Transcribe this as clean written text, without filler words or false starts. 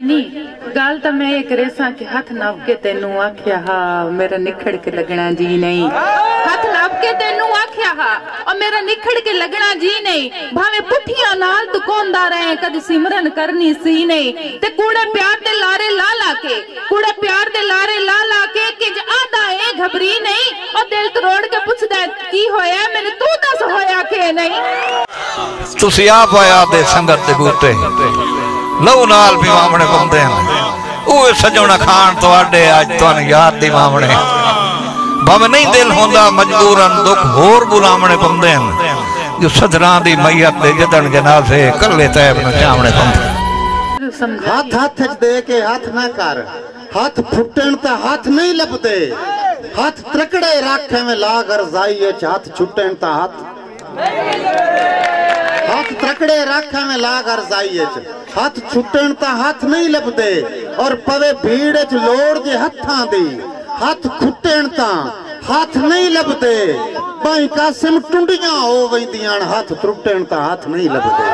नहीं गल तो मैं एक रेसा के हाथ नाप के तेनू आख्या हा मेरा निखड़ के लगना जी नहीं। हाथ नाप के तेनू आख्या हा और मेरा निखड़ के लगना जी नहीं। भावे पुठिया नाल तू कोंदा रहे कद सिमरन करनी सी नहीं। ते कूड़े प्यार दे लारे ला ला के कूड़े प्यार दे लारे ला ला के किंज आदा ए घबरी नहीं और दिल तरोड़ के पुछदा की होया मैंने तू दस होया के नहीं। तुसी आप आया दे संगत दे बूटे लहू नाल भी मामने पौंदे हैं ओए सजोना खान तुहाडे अज तुहानू याद दी मामने भावे नहीं दिल होंदा मजबूरन दुख होर बुलावने पौंदे हैं जो सदरां दी मैयत दे जदन जनाजे कल्ले तैब नूं चावणे पौंदे। हाथ हाथ दे के हाथ ना कर हाथ फुटण ता हाथ नहीं लपदे हाथ त्रकड़े राखे में ला गरजाई हाथ छुटण ता हाथ त्रकड़े राखे में ला गरजाई हाथ छुटण ता हाथ नहीं लपदे और पवे भीड़ च लोड़ दे हत्थां दी हाथ खुटण ता हाथ नहीं लपदे भाई कासिम टुंडियां हो वंदियां हाथ त्रुटण ता हाथ नहीं लपदे।